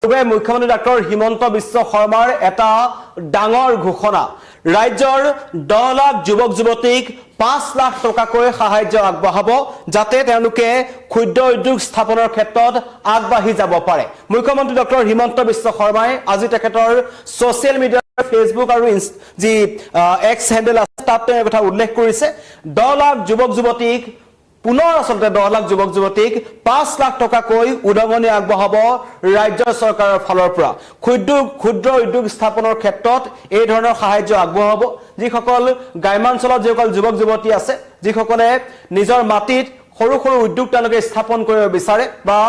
মুখ্যমন্ত্ৰী ডক্টৰ হিমন্ত বিশ্ব শৰ্মাৰ এটা ডাঙৰ ঘোষণা ৰাজ্যৰ 10 লাখ যুৱক যুৱতীক 5 লাখ টকাকৈ সাহায্য আগবঢ়াব যাতে তেওঁলোকে ক্ষুদ্ৰ উদ্যোগ স্থাপনৰ ক্ষেত্ৰত আগবাঢ়ি যাব পাৰে মুখ্যমন্ত্ৰী ডক্টৰ হিমন্ত বিশ্ব শৰ্মাই আজি তেখেতৰ সোশ্যাল মিডিয়া ফেসবুক আৰু যি এক্স হ্যান্ডেল আছে তাত তেওঁ কথা উল্লেখ কৰিছে 10 লাখ যুৱক যুৱতীক পুনৰ আসলতে 10 লাখ যুৱক যুৱতীক 5 লাখ টকাকৈ উদগনি আগবঢ়াব ৰাজ্য চৰকাৰৰ ফালৰ পৰা ক্ষুদ্ৰ উদ্যোগ স্থাপনৰ ক্ষেত্ৰত এই ধৰণৰ সাহায্য আগবঢ়াব যিসকল গ্ৰামাঞ্চলত যিসকল যুৱক যুৱতী আছে যিসকলে নিজৰ মাটিত সৰু সৰু উদ্যোগ তেওঁলোকে স্থাপন কৰিব বিচাৰে বা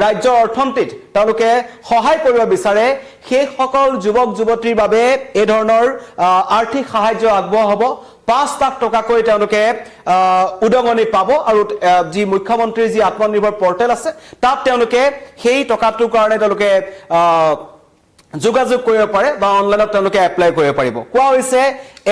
ৰাজ্যৰ অৰ্থনীতিত তেওঁলোকে সহায় কৰিব বিচাৰে সেই সকল যুৱক যুৱতীৰ বাবে এই ধৰণৰ আৰ্থিক সাহায্য আগবঢ়াব 5 লাখ টকাকৈ তেওঁলোকে উদগনি পাব আৰু যি মুখ্যমন্ত্ৰীৰ যি আত্মনিৰ্ভৰ পৰ্টেল আছে তাত তেওঁলোকে সেই টকাটোৰ কাৰণে তেওঁলোকে যোগাযোগ কৰিব পাৰে বা অনলাইনত তেওঁলোকে এপ্লাই কৰিব পাৰিব কোৱা হৈছে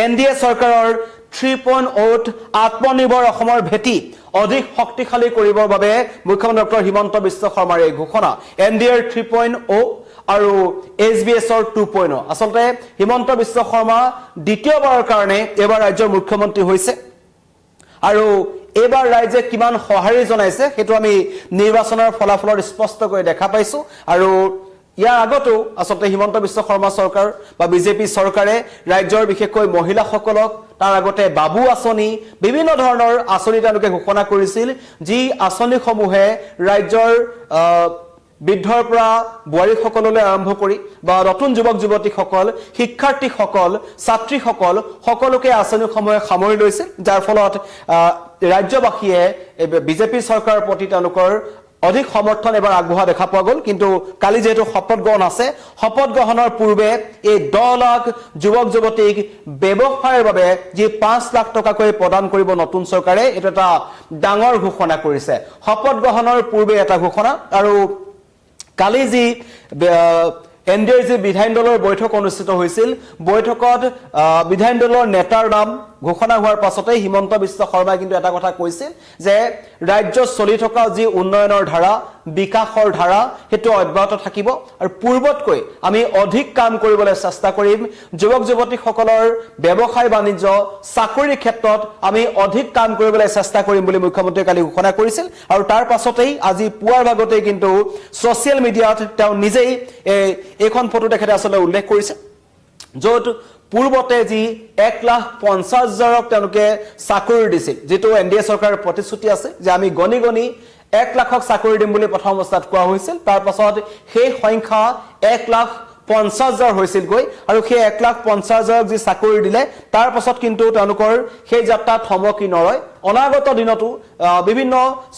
এনডিএ চৰকাৰৰ 3.0 আত্মনিৰ্ভৰ অসমৰ ভেটি অধিক শক্তিশালী কৰিবৰ বাবে মুখ্যমন্ত্ৰী ডক্টৰ হিমন্ত বিশ্ব শৰ্মাৰ এই ঘোষণা এনডিএৰ 3.0 আৰু এছবিএছৰ 2.0 আসলতে হিমন্ত বিশ্ব শৰ্মা দ্বিতীয়বাৰৰ কাৰণে এবাৰ ৰাজ্যৰ মুখ্যমন্ত্ৰী হৈছে আৰু এবাৰ ৰাজ্যে কিমান সহাৰি জনাইছে হেতু আমি নিৰ্বাচনৰ ফলাফলৰ স্পষ্টকৈ দেখা পাইছো আৰু ইয়াৰ আগতো আসলতে হিমন্ত বিশ্ব শৰ্মা চৰকাৰ বা বিজেপি চৰকাৰে ৰাজ্যৰ বিশেষকৈ মহিলাসকলক তাৰ আগতে বাবু আঁচনি বিভিন্ন ধৰণৰ আঁচনি তেওঁলোকে ঘোষণা কৰিছিল যি আঁচনিসমূহে ৰাজ্যৰ বৃদ্ধৰ পৰা বোৱাৰীসকললৈ আৰম্ভ কৰি বা নতুন যুৱক যুৱতীসকল শিক্ষাৰ্থীসকল ছাত্ৰীসকল সকলোকে আঁচনিসমূহে সামৰি লৈছিল যাৰ ফলত ৰাজ্যবাসীয়ে বিজেপি চৰকাৰৰ প্ৰতি তেওঁলোকৰ অধিক সমৰ্থন এবাৰ আগবঢ়া দেখা পোৱা গ'ল কিন্তু কালি যেহেতু শপত গ্ৰহণ আছে শপত গ্ৰহণৰ পূৰ্বে এই 10 লাখ যুৱক যুৱতীক ব্যৱসায়ৰ বাবে যি 5 লাখ টকাকৈ প্ৰদান কৰিব নতুন চৰকাৰে এটা এটা ডাঙৰ ঘোষণা কৰিছে শপত গ্ৰহণৰ পূৰ্বে এটা ঘোষণা আৰু কালি যি এনডিএৰ যি বিধায়ন দলৰ বৈঠক অনুষ্ঠিত হৈছিল বৈঠকত বিধায়ন দলৰ নেতাৰ নাম ঘোষণা হোৱাৰ পাছতে হিমন্ত বিশ্ব শৰ্মাই কিন্তু এটা কথা কৈছিল যে ৰাজ্য চলি থকা যি উন্নয়নৰ ধাৰা বিকাশৰ ধাৰা হেতু অব্যাহত থাকিব আৰু পূৰ্বতকৈ আমি অধিক কাম কৰিবলৈ চেষ্টা কৰিম যুৱক যুৱতীসকলৰ ব্যৱসায় বাণিজ্য চাকৰিৰ ক্ষেত্ৰত আমি অধিক কাম কৰিবলৈ চেষ্টা কৰিম বুলি মুখ্যমন্ত্ৰীয়ে কালি ঘোষণা কৰিছিল আৰু তাৰ পাছতেই আজি পুৱাৰ ভাগতে কিন্তু সোশ্যাল মিডিয়াত তেওঁ নিজেই এইখন ফটো তেখেতে আসলে উল্লেখ কৰিছে য'ত পূৰ্বতে যি 1,50,000ক তেওঁলোকে চাকৰি দিছিল যেটো এনডিএ চৰকাৰৰ প্ৰতিশ্ৰুতি আছে যে আমি গনি 1 লাখক চাকৰি দিম বুলি প্ৰথম অৱস্থাত কোৱা হৈছিল তাৰ পাছত সেই সংখ্যা 1,50,000 হৈছিল গৈ আৰু সেই 1,50,000ক যি চাকৰি দিলে তাৰ পাছত কিন্তু তেওঁলোকৰ সেই যাত্ৰাত থমকি নৰয় অনাগত দিনতো বিভিন্ন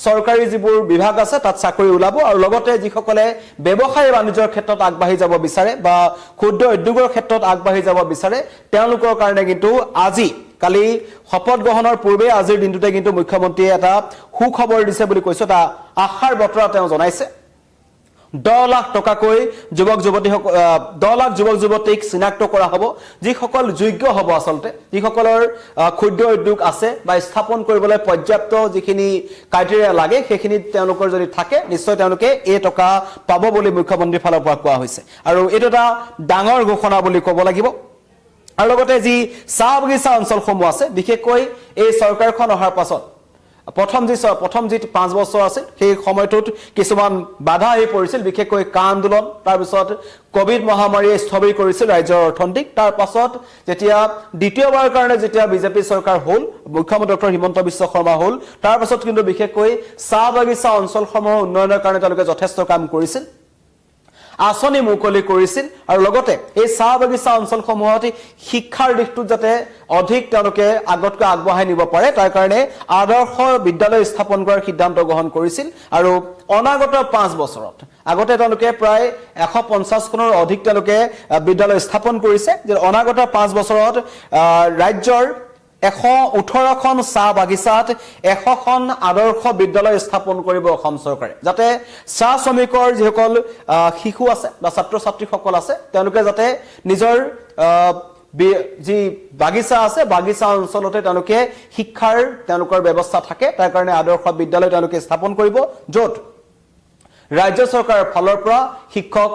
চৰকাৰী যিবোৰ বিভাগ আছে তাত চাকৰি ওলাব আৰু লগতে যিসকলে ব্যৱসায় বাণিজ্যৰ ক্ষেত্ৰত আগবাঢ়ি যাব বিচাৰে বা ক্ষুদ্ৰ উদ্যোগৰ ক্ষেত্ৰত আগবাঢ়ি যাব বিচাৰে তেওঁলোকৰ কাৰণে কিন্তু আজি কালি শপত গ্ৰহণৰ পূৰ্বে আজিৰ দিনটোতে কিন্তু মুখ্যমন্ত্ৰীয়ে এটা সুখবৰ দিছে বুলি কৈছে এটা আশাৰ বতৰা তেওঁ জনাইছে 10 লাখ টকাকৈ যুৱক যুৱতীক চিনাক্ত কৰা হ'ব যিসকল যোগ্য হ'ব আসলতে যিসকলৰ ক্ষুদ্ৰ উদ্যোগ আছে বা স্থাপন কৰিবলৈ পৰ্যাপ্ত যিখিনি ক্ৰাইটেৰিয়া লাগে সেইখিনি তেওঁলোকৰ যদি থাকে নিশ্চয় তেওঁলোকে এই টকা পাব বুলি মুখ্যমন্ত্ৰীৰ ফালৰ পৰা কোৱা হৈছে আৰু এইটো এটা ডাঙৰ ঘোষণা বুলি ক'ব লাগিব আৰু লগতে যি চাহ বাগিচা অঞ্চলসমূহ আছে বিশেষকৈ এই চৰকাৰখন অহাৰ পাছত প্ৰথম যি 5 বছৰ আছিল সেই সময়টোত কিছুমান বাধা আহি পৰিছিল বিশেষকৈ কা আন্দোলন তাৰ পিছত কোভিড মহামাৰীয়ে স্থবিৰ কৰিছিল ৰাজ্যৰ অৰ্থনীতিক তাৰ পাছত যেতিয়া দ্বিতীয়বাৰৰ কাৰণে যেতিয়া বিজেপি চৰকাৰ হ'ল মুখ্যমন্ত্ৰী ডক্টৰ হিমন্ত বিশ্ব শৰ্মা হ'ল তাৰ পাছত কিন্তু বিশেষকৈ চাহ বাগিচা অঞ্চলসমূহৰ উন্নয়নৰ কাৰণে তেওঁলোকে যথেষ্ট কাম কৰিছিল আঁচনি মুকলি কৰিছিল আৰু লগতে এই চাহ বাগিচা অঞ্চলসমূহত শিক্ষাৰ দিশটো যাতে অধিক তেওঁলোকে আগতকৈ আগবঢ়াই নিব পাৰে তাৰ কাৰণে আদৰ্শ বিদ্যালয় স্থাপন কৰাৰ সিদ্ধান্ত গ্ৰহণ কৰিছিল আৰু অনাগত 5 বছৰত আগতে তেওঁলোকে প্ৰায় 150খনৰ অধিক তেওঁলোকে বিদ্যালয় স্থাপন কৰিছে যে অনাগত 5 বছৰত ৰাজ্যৰ 118খন চাহ বাগিচাত 100খন আদৰ্শ বিদ্যালয় স্থাপন কৰিব অসম চৰকাৰে যাতে চাহ শ্ৰমিকৰ যিসকল শিশু আছে বা ছাত্ৰ ছাত্ৰীসকল আছে তেওঁলোকে যাতে নিজৰ যি বাগিচা আছে বাগিচা অঞ্চলতে তেওঁলোকে শিক্ষাৰ তেওঁলোকৰ ব্যৱস্থা থাকে তাৰ কাৰণে আদৰ্শ বিদ্যালয় তেওঁলোকে স্থাপন কৰিব য'ত ৰাজ্য চৰকাৰৰ ফালৰ পৰা শিক্ষক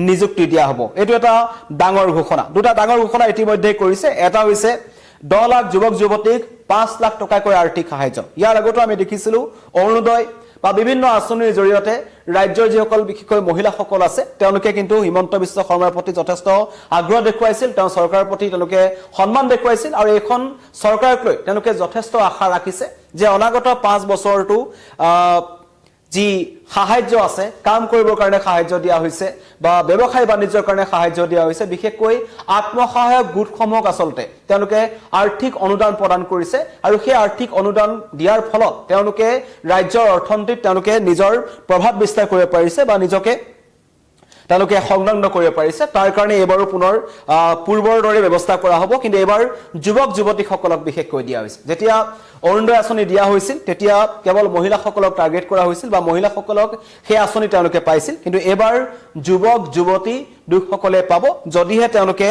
নিযুক্তি দিয়া হ'ব এইটো এটা ডাঙৰ ঘোষণা দুটা ডাঙৰ ঘোষণা ইতিমধ্যে কৰিছে এটা হৈছে 10 লাখ যুৱক যুৱতীক 5 লাখ টকাকৈ আৰ্থিক সাহায্য ইয়াৰ আগতো আমি দেখিছিলো অৰুণোদয় বা বিভিন্ন আঁচনিৰ জৰিয়তে ৰাজ্যৰ যিসকল বিশেষকৈ মহিলাসকল আছে তেওঁলোকে কিন্তু হিমন্ত বিশ্ব শৰ্মাৰ প্ৰতি যথেষ্ট আগ্ৰহ দেখুৱাইছিল তেওঁ চৰকাৰৰ প্ৰতি তেওঁলোকে সন্মান দেখুৱাইছিল আৰু এখন চৰকাৰক লৈ তেওঁলোকে যথেষ্ট আশা ৰাখিছে যে অনাগত 5 বছৰটো যি সাহায্য আছে কাম কৰিবৰ কাৰণে সাহায্য দিয়া হৈছে বা ব্যৱসায় বাণিজ্যৰ কাৰণে সাহায্য দিয়া হৈছে বিশেষকৈ আত্মসহায়ক গোটসমূহক আচলতে তেওঁলোকে আৰ্থিক অনুদান প্ৰদান কৰিছে আৰু সেই আৰ্থিক অনুদান দিয়াৰ ফলত তেওঁলোকে ৰাজ্যৰ অৰ্থনীতিত তেওঁলোকে নিজৰ প্ৰভাৱ বিস্তাৰ কৰিব পাৰিছে বা নিজকে তেওঁলোকে সংলগ্ন কৰিব পাৰিছে তাৰ কাৰণে এবাৰো পুনৰ পূৰ্বৰ দৰে ব্যৱস্থা কৰা হ'ব কিন্তু এবাৰ যুৱক যুৱতীসকলক বিশেষকৈ দিয়া হৈছে যেতিয়া অৰুণোদয় আঁচনি দিয়া হৈছিল তেতিয়া কেৱল মহিলাসকলক টাৰ্গেট কৰা হৈছিল বা মহিলাসকলক সেই আঁচনি তেওঁলোকে পাইছিল কিন্তু এবাৰ যুৱক যুৱতী দুখসকলে পাব যদিহে তেওঁলোকে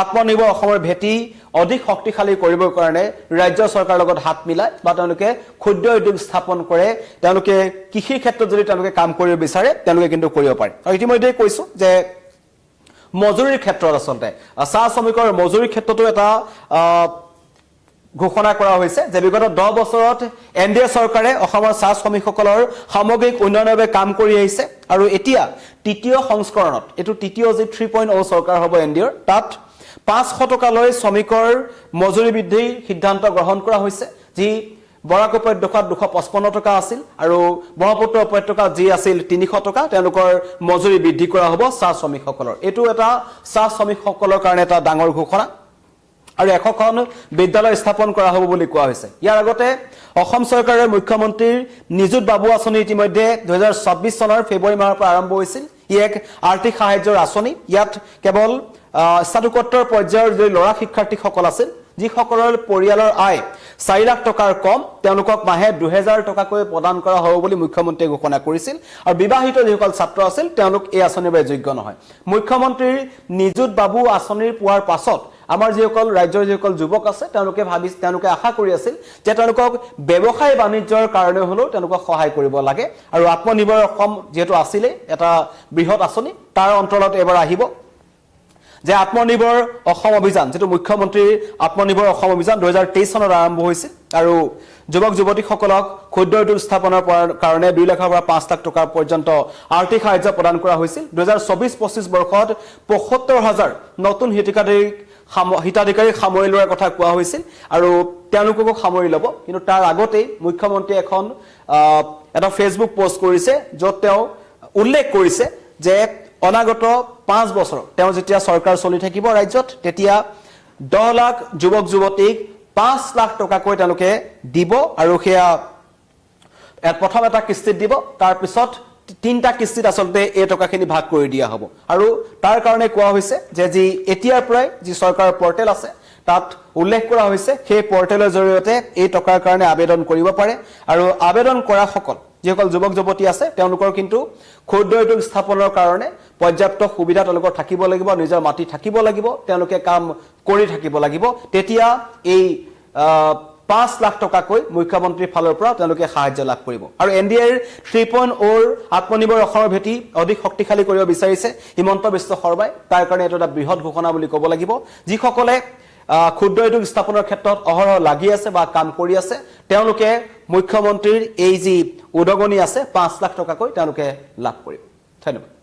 আত্মনিৰ্ভৰ অসমৰ ভেটি অধিক শক্তিশালী কৰিবৰ কাৰণে ৰাজ্য চৰকাৰৰ লগত হাত মিলাই বা তেওঁলোকে ক্ষুদ্ৰ উদ্যোগ স্থাপন কৰে তেওঁলোকে কৃষিৰ ক্ষেত্ৰত যদি তেওঁলোকে কাম কৰিব বিচাৰে তেওঁলোকে কিন্তু কৰিব পাৰে আৰু ইতিমধ্যে কৈছো যে মজুৰিৰ ক্ষেত্ৰত আচলতে চাহ শ্ৰমিকৰ মজুৰিৰ ক্ষেত্ৰতো এটা ঘোষণা কৰা হৈছে যে বিগত 10 বছৰত এনডিএ চৰকাৰে অসমৰ চাহ শ্ৰমিকসকলৰ সামগ্ৰিক উন্নয়নৰ বাবে কাম কৰি আহিছে আৰু এতিয়া তৃতীয় সংস্কৰণত এটো তৃতীয় যি 3.0 চৰকাৰ হ'ব এনডিএৰ তাত 500 টকালৈ শ্ৰমিকৰ মজুৰি বৃদ্ধিৰ সিদ্ধান্ত গ্ৰহণ কৰা হৈছে যি বৰাক উপত্যকাত 255 টকা আছিল আৰু ব্ৰহ্মপুত্ৰ উপত্যকাত যি আছিল 300 টকা তেওঁলোকৰ মজুৰি বৃদ্ধি কৰা হ'ব চাহ শ্ৰমিকসকলৰ এটো এটা চাহ শ্ৰমিকসকলৰ কাৰণে এটা ডাঙৰ ঘোষণা আৰু এখন বিদ্যালয় স্থাপন কৰা হ'ব বুলি কোৱা হৈছে ইয়াৰ আগতে অসম চৰকাৰৰ মুখ্যমন্ত্ৰীৰ নিযুত বাবু আঁচনি ইতিমধ্যে 2024 চনৰ ফেব্ৰুৱাৰী মাহৰ পৰা আৰম্ভ হৈছিল ই এক আৰ্থিক সাহায্যৰ আঁচনি ইয়াত কেৱল স্নাতকোত্তৰ পৰ্যায়ৰ যি ল'ৰা শিক্ষাৰ্থীসকল আছিল যিসকলৰ পৰিয়ালৰ আয় 4 লাখ টকাৰ কম তেওঁলোকক মাহে 2000 টকাকৈ প্ৰদান কৰা হ'ব বুলি মুখ্যমন্ত্ৰীয়ে ঘোষণা কৰিছিল আৰু বিবাহিত যিসকল ছাত্ৰ আছিল তেওঁলোক এই আঁচনিৰ বাবে যোগ্য নহয় মুখ্যমন্ত্ৰীৰ নিযুত বাবু আঁচনিৰ পোৱাৰ পাছত আমাৰ যিসকল ৰাজ্যৰ যিসকল যুৱক আছে তেওঁলোকে আশা কৰি আছিল যে তেওঁলোকক ব্যৱসায় বাণিজ্যৰ কাৰণে হলেও তেওঁলোকক সহায় কৰিব লাগে আৰু আত্মনিৰ্ভৰ অসম যেটো আছিল এটা বৃহৎ আঁচনি তাৰ অন্তৰ্গত এবাৰ আহিব যে আত্মনিৰ্ভৰ অসম অভিযান যেটো মুখ্যমন্ত্ৰীৰ আত্মনিৰ্ভৰ অসম অভিযান 2023 চনত আৰম্ভ হৈছিল আৰু যুৱক যুৱতীসকলক ক্ষুদ্ৰ উদ্যোগ স্থাপনৰ কাৰণে 2 লাখৰ পৰা 5 লাখ টকা পৰ্যন্ত আৰ্থিক সাহায্য প্ৰদান কৰা হৈছিল 2024-25 বৰ্ষত 75000 নতুন হিতাধিকাৰীক সামৰি লোৱাৰ কথা কোৱা হৈছিল আৰু তেওঁলোকক সামৰি ল'ব কিন্তু তাৰ আগতে মুখ্যমন্ত্ৰী এখন এটা ফেচবুক পোষ্ট কৰিছে য'ত তেওঁ উল্লেখ কৰিছে যে অনাগত 5 বছৰ তেওঁ যেতিয়া চৰকাৰ চলি থাকিব ৰাজ্যত তেতিয়া 10 লাখ যুৱক যুৱতীক 5 লাখ টকাকৈ তেওঁলোকে দিব আৰু সেয়া প্ৰথম এটা কিস্তিত দিব তাৰ পিছত তিনটা কিস্তিত আচলতে এই টকাখিনি ভাগ কৰি দিয়া হ'ব আৰু তাৰ কাৰণে কোৱা হৈছে যে যি এতিয়াৰ পৰাই যি চৰকাৰৰ পৰ্টেল আছে তাত উল্লেখ কৰা হৈছে সেই পৰ্টেলৰ জৰিয়তে এই টকাৰ কাৰণে আবেদন কৰিব পাৰে আৰু আবেদন কৰা সকল যিসকল যুৱক যুৱতী আছে তেওঁলোকৰ কিন্তু ক্ষুদ্ৰ উদ্যোগ স্থাপনৰ কাৰণে পৰ্যাপ্ত সুবিধা তেওঁলোকৰ থাকিব লাগিব নিজৰ মাটি থাকিব লাগিব তেওঁলোকে কাম কৰি থাকিব লাগিব তেতিয়া এই 5 লাখ টকাকৈ মুখ্যমন্ত্ৰীৰ ফালৰ পৰা তেওঁলোকে সাহায্য লাভ কৰিব আৰু এনডিএৰ 3.0 আত্মনিৰ্ভৰ অসমৰ ভেটি অধিক শক্তিশালী কৰিব বিচাৰিছে হিমন্ত বিশ্ব শৰ্মাই তাৰ কাৰণে এটা বৃহৎ ঘোষণা বুলি ক'ব লাগিব যিসকলে ক্ষুদ্ৰ উদ্যোগ স্থাপনৰ ক্ষেত্ৰত অহৰহ লাগি আছে বা কাম কৰি আছে তেওঁলোকে মুখ্যমন্ত্ৰীৰ এই যি উদগনি আছে 5 লাখ টকাকৈ তেওঁলোকে লাভ কৰিব ধন্যবাদ